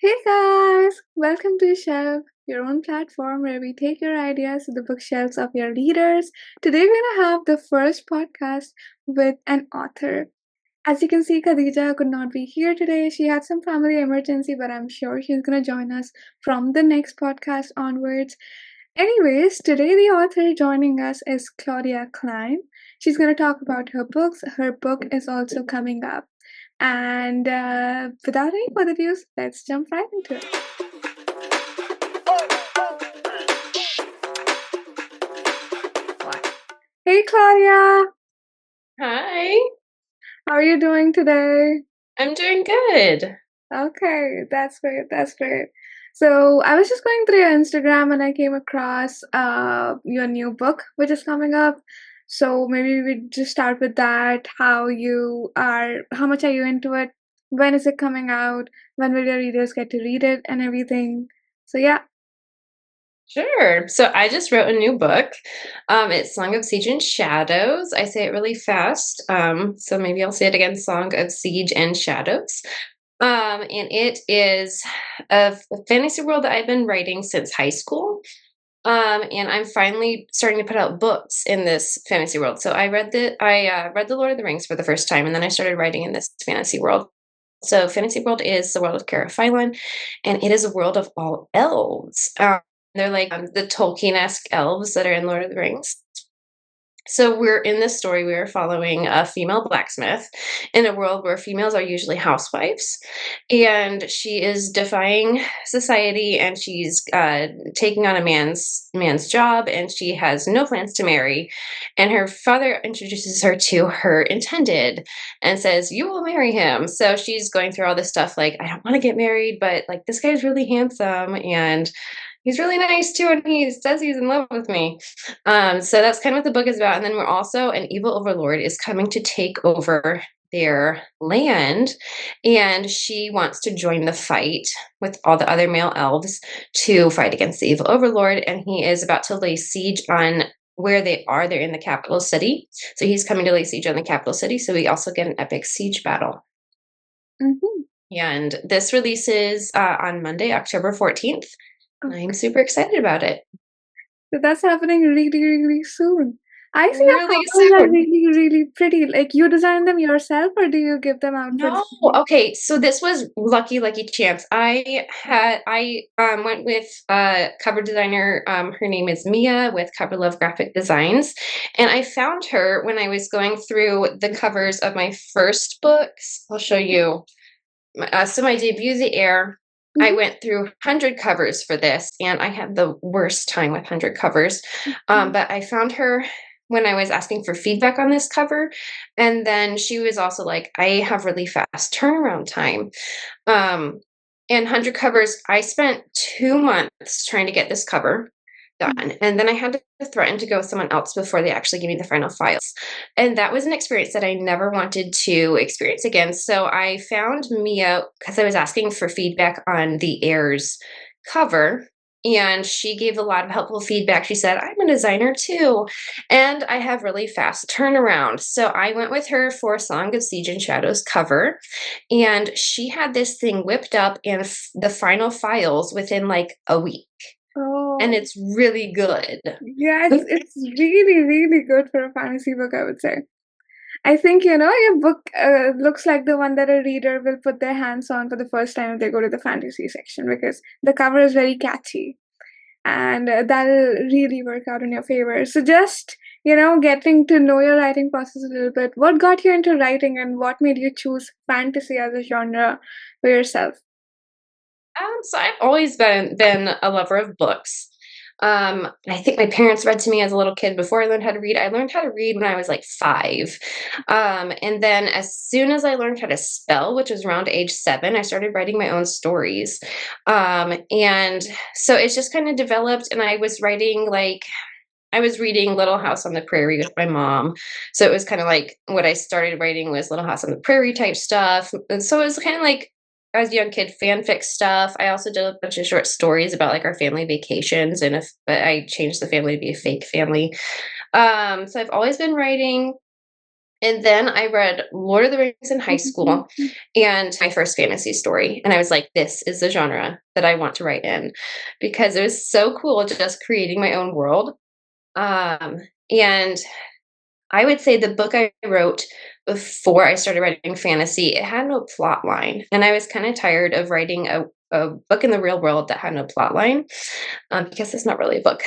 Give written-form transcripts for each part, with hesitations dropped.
Hey guys, welcome to Shelf, your own platform where we take your ideas to the bookshelves of your readers. Today we're gonna have the first podcast with an author. As you can see, Khadija could not be here today. She had some family emergency, but I'm sure she's gonna join us from the next podcast onwards. Anyways, today the author joining us is Claudia Klein. She's gonna talk about her books. Her book is also coming up. And without any further ado, let's jump right into it. Hey, Claudia. Hi, How are you doing today? I'm doing good. Okay, that's great. That's great. So I was just going through your Instagram and I came across your new book, which is coming up. So maybe we just start with that. How much are you into it? When is it coming out? When will your readers get to read it and everything? So yeah. Sure. So I just wrote a new book. It's Song of Siege and Shadows. I say it really fast. So maybe I'll say it again, Song of Siege and Shadows. And it is a fantasy world that I've been writing since high school. And I'm finally starting to put out books in this fantasy world. So I read the Lord of the Rings for the first time, and then I started writing in this fantasy world. So, fantasy world is the world of Cara and it is a world of all elves. They're like the Tolkien-esque elves that are in Lord of the Rings. So we're in this story, we are following a female blacksmith in a world where females are usually housewives, and she is defying society, and she's taking on a man's job, and she has no plans to marry. And her father introduces her to her intended and says, "You will marry him." So she's going through all this stuff like, "I don't want to get married, but like this guy's really handsome and he's really nice too, and he says he's in love with me." So that's kind of what the book is about. And then we're also an evil overlord is coming to take over their land, and she wants to join the fight with all the other male elves to fight against the evil overlord. And he is about to lay siege on where they are. They're in the capital city. So he's coming to lay siege on the capital city. So we also get an epic siege battle. Mm-hmm. And this releases on Monday, October 14th. I'm super excited about it. So that's happening really, really soon. I see your Really covers are soon. really, really pretty. Like you design them yourself or do you give them out for No. design? Okay, so this was lucky chance. I went with a cover designer. Her name is Mia with Cover Love Graphic Designs. And I found her when I was going through the covers of my first books. I'll show you. So my debut, The Heir, I Mhm. went through 100 covers for this, and I had the worst time with 100 covers. Mhm. But I found her when I was asking for feedback on this cover, and then she was also like, "I have really fast turnaround time." Um, and 100 covers, I spent 2 months trying to get this cover done, and then I had to threaten to go with someone else before they actually gave me the final files. And that was an experience that I never wanted to experience again. So I found Mia because I was asking for feedback on the Heirs cover. And she gave a lot of helpful feedback. She said, "I'm a designer too, and I have really fast turnaround." So I went with her for Song of Siege and Shadows cover, and she had this thing whipped up in the final files within like a week. And Oh, it's really good. yeah, it's really, really good for a fantasy book, I would say. I think, your book looks like the one that a reader will put their hands on for the first time if they go to the fantasy section because the cover is very catchy and that'll really work out in your favor. So just, getting to know your writing process a little bit. What got you into writing and what made you choose fantasy as a genre for yourself? So I've always been a lover of books. I think my parents read to me as a little kid before I learned how to read. I learned how to read when I was like 5. And then as soon as I learned how to spell, which was around age 7, I started writing my own stories. And so it's just kind of developed, and I was reading Little House on the Prairie with my mom. So it was kind of like what I started writing was Little House on the Prairie type stuff. And so it was kind of like as a young kid fanfic stuff. I also did a bunch of short stories about like our family vacations, and if but I changed the family to be a fake family. So I've always been writing, And then I read Lord of the Rings in high school Mhm. and my first fantasy story. And I was like, this is the genre that I want to write in because it was so cool just creating my own world. Um, and I would say the book I wrote before I started writing fantasy, it had no plot line. And I was kind of tired of writing a book in the real world that had no plot line because it's not really a book.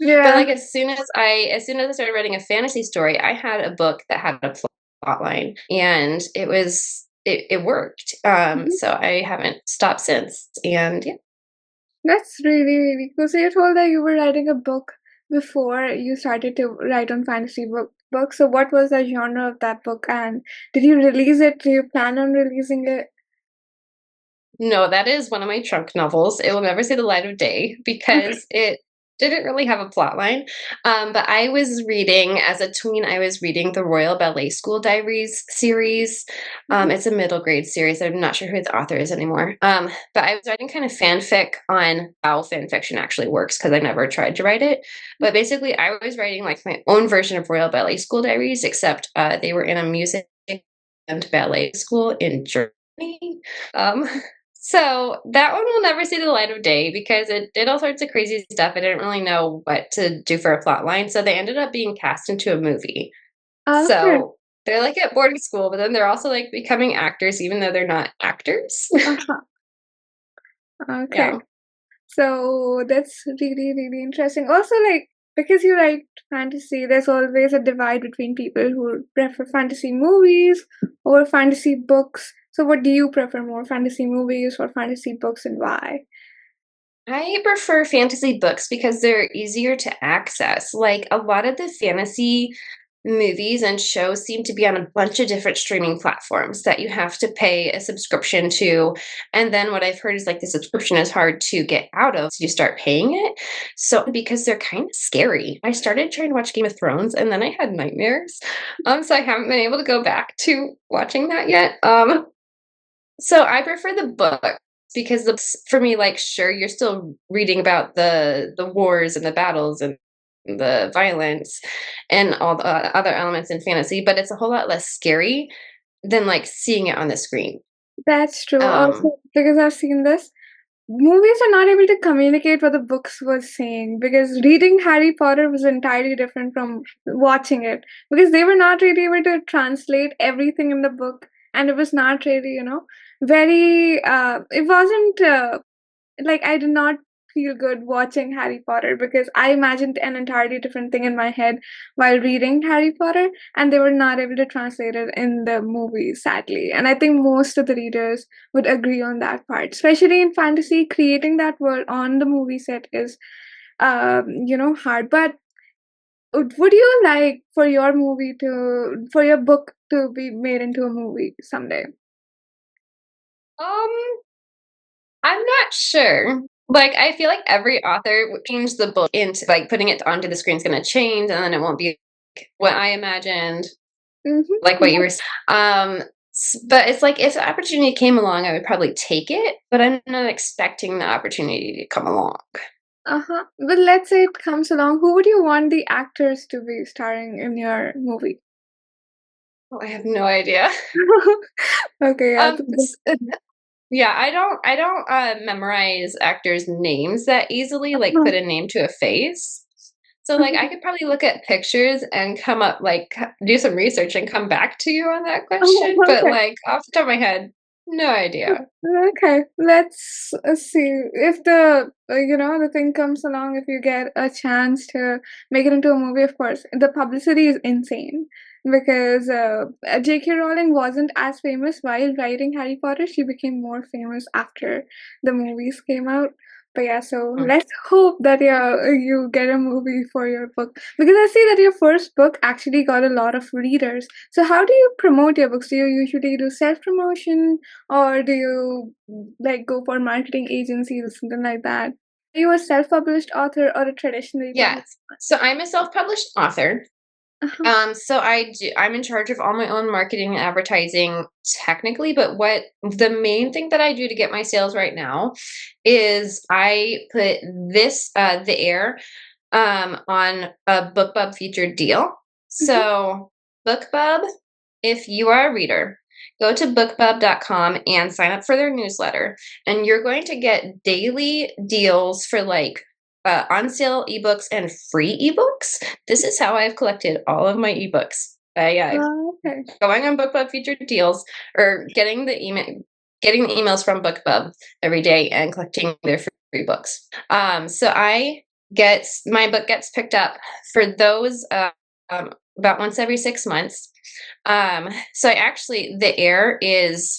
But Yeah. like as soon as I started writing a fantasy story, I had a book that had a plot line, and it worked. Mhm. So I haven't stopped since, and yeah. That's really, really cool. So you told that you were writing a book before you started to write on fantasy book. So what was the genre of that book, and did you release it? Do you plan on releasing it? No, that is one of my trunk novels. It will never see the light of day Okay. because it didn't really have a plot line. But I was reading, as a tween, I was reading the Royal Ballet School Diaries series. Mhm. It's a middle grade series. I'm not sure who the author is anymore. But I was writing kind of fanfic on how fan fiction actually works because I never tried to write it. But basically, I was writing like my own version of Royal Ballet School Diaries, except they were in a music and ballet school in Germany. Um, so that one will never see the light of day because it did all sorts of crazy stuff. I didn't really know what to do for a plot line. So they ended up being cast into a movie. Okay. So they're like at boarding school, but then they're also like becoming actors, even though they're not actors. Uh-huh. Okay. Yeah. So that's really, really interesting. Also, like, because you write fantasy, there's always a divide between people who prefer fantasy movies or fantasy books. So, what do you prefer more, fantasy movies or fantasy books, and why? I prefer fantasy books because they're easier to access. Like a lot of the fantasy movies and shows seem to be on a bunch of different streaming platforms that you have to pay a subscription to. And then what I've heard is like the subscription is hard to get out of, so you start paying it. So because they're kind of scary. I started trying to watch Game of Thrones and then I had nightmares. So I haven't been able to go back to watching that yet. So I prefer the book because for me, like, sure, you're still reading about the wars and the battles and the violence and all the other elements in fantasy, but it's a whole lot less scary than like seeing it on the screen. That's true. Um, Also, because I've seen this, movies are not able to communicate what the books was saying because reading Harry Potter was entirely different from watching it because they were not really able to translate everything in the book, and it was not really, very it wasn't like I did not feel good watching Harry Potter because I imagined an entirely different thing in my head while reading Harry Potter, and they were not able to translate it in the movie, sadly. And I think most of the readers would agree on that part, especially in fantasy. Creating that world on the movie set is, hard. But would you like for your for your book to be made into a movie someday? um, I'm not sure. Like, I feel like every author would change the book into like putting it onto the screen is going to change, and then it won't be like what I imagined, like what you Mm-hmm. were. But it's like if the opportunity came along, I would probably take it, but I'm not expecting the opportunity to come along. Uh-huh. But let's say it comes along, who would you want the actors to be starring in your movie? Oh, I have no idea. Okay, yeah. Um, yeah, I don't memorize actors' names that easily, like Uh-huh. put a name to a face. So like I Uh-huh. could probably look at pictures and come up like do some research and come back to you on that Oh, question, but okay. like off the top of my head, no idea. Okay, let's see if the thing comes along. If you get a chance to make it into a movie, of course, the publicity is insane because J.K. Rowling wasn't as famous while writing Harry Potter. She became more famous after the movies came out. But yeah, so Mm. let's hope that you get a movie for your book because I see that your first book actually got a lot of readers. So how do you promote your books? Do you usually do self promotion? Or do you like go for marketing agencies or something like that? Are you a self-published author or a traditionally published Yes. So I'm a self-published author. one? Uh-huh. So I'm in charge of all my own marketing and advertising technically, but what the main thing that I do to get my sales right now is I put the Heir on a BookBub featured deal. Mhm. So BookBub, if you are a reader, go to bookbub.com and sign up for their newsletter. And you're going to get daily deals for like on sale ebooks and free ebooks. This is how I've collected all of my ebooks. Okay. Going on BookBub featured deals or getting the emails from BookBub every day and collecting their free books. So my book gets picked up for those about once every 6 months. So the Heir is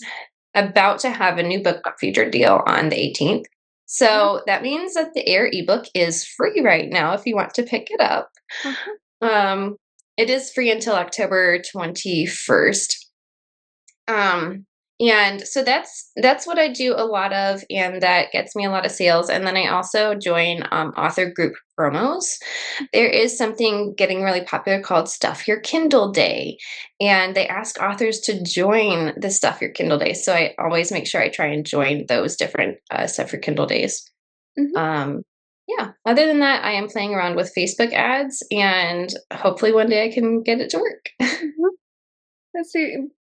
about to have a new book featured deal on the 18th. So that means that the Heir ebook is free right now if you want to pick it up. Uh-huh. Um, it is free until October 21st. And so that's what I do a lot of, and that gets me a lot of sales. And then I also join author group promos. There is something getting really popular called Stuff Your Kindle Day, and they ask authors to join the Stuff Your Kindle Day. So I always make sure I try and join those different Stuff Your Kindle Days. Mhm. Um, yeah. Other than that, I am playing around with Facebook ads, and hopefully one day I can get it to work. Mhm. That's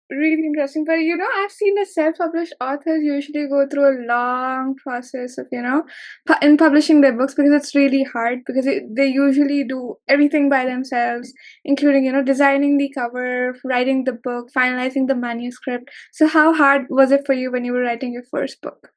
really interesting. But I've seen the self-published authors usually go through a long process of, in publishing their books because it's really hard because they usually do everything by themselves, including, designing the cover, writing the book, finalizing the manuscript. So how hard was it for you when you were writing your first book?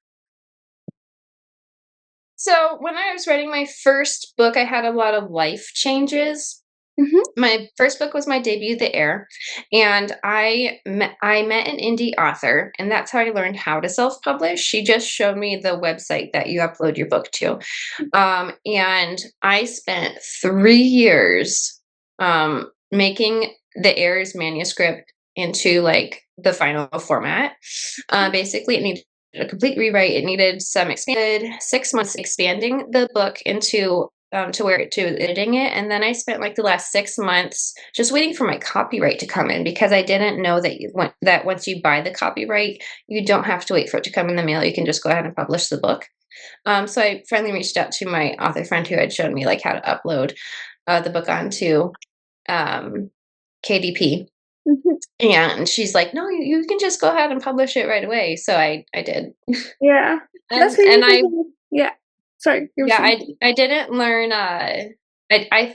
So when I was writing my first book, I had a lot of life changes. Mm-hmm. My first book was my debut, The Heir, and I met an indie author, and that's how I learned how to self-publish. She just showed me the website that you upload your book to, and I spent 3 years making The Heir's manuscript into like the final format. Basically, it needed a complete rewrite. It needed some expanded 6 months expanding the book into to editing it, and then I spent like the last 6 months just waiting for my copyright to come in because I didn't know that once you buy the copyright, you don't have to wait for it to come in the mail. You can just go ahead and publish the book. So I finally reached out to my author friend who had shown me like how to upload the book onto KDP. Mm-hmm. And she's like, "No, you can just go ahead and publish it right away." So I did. Yeah, that's And really I good. Yeah. Sorry, you were Yeah, saying. I didn't learn, I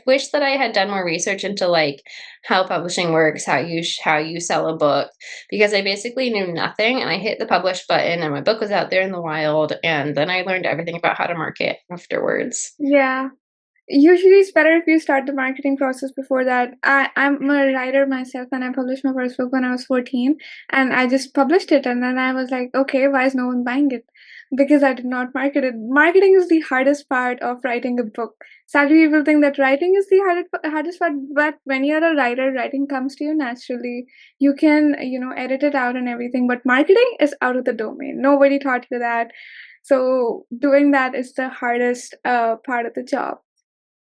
wish that I had done more research into, like, how publishing works, how you sell a book, because I basically knew nothing, and I hit the publish button, and my book was out there in the wild, and then I learned everything about how to market afterwards. Yeah. Usually, it's better if you start the marketing process before that. I'm a writer myself, and I published my first book when I was 14, and I just published it. And then I was like, okay, why is no one buying it? Because I did not market it. Marketing is the hardest part of writing a book. Sadly, people think that writing is the hardest part, but when you're a writer, writing comes to you naturally. You can, edit it out and everything, but marketing is out of the domain. Nobody taught you that. So doing that is the hardest part of the job.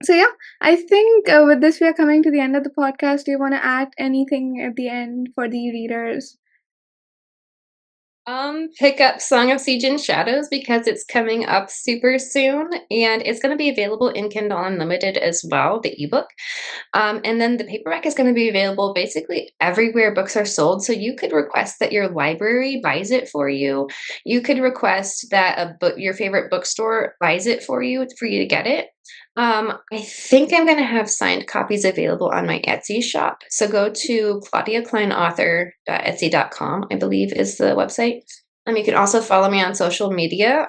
So yeah, I think with this we are coming to the end of the podcast. Do you want to add anything at the end for the readers? Pick up Song of Siege and Shadows because it's coming up super soon, and it's gonna be available in Kindle Unlimited as well, the ebook. And then the paperback is gonna be available basically everywhere books are sold, so you could request that your library buys it for you. You could request that your favorite bookstore buys it for you to get it. I think I'm gonna have signed copies available on my Etsy shop. So go to claudiakleinauthor.etsy.com, I believe is the website. You can also follow me on social media.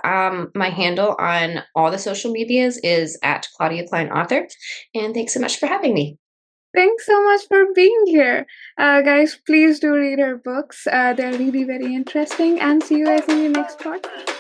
My handle on all the social medias is at Claudia Klein Author. And thanks so much for having me. Thanks so much for being here, guys. Please do read our books. They're really very interesting. And see you guys in the next podcast.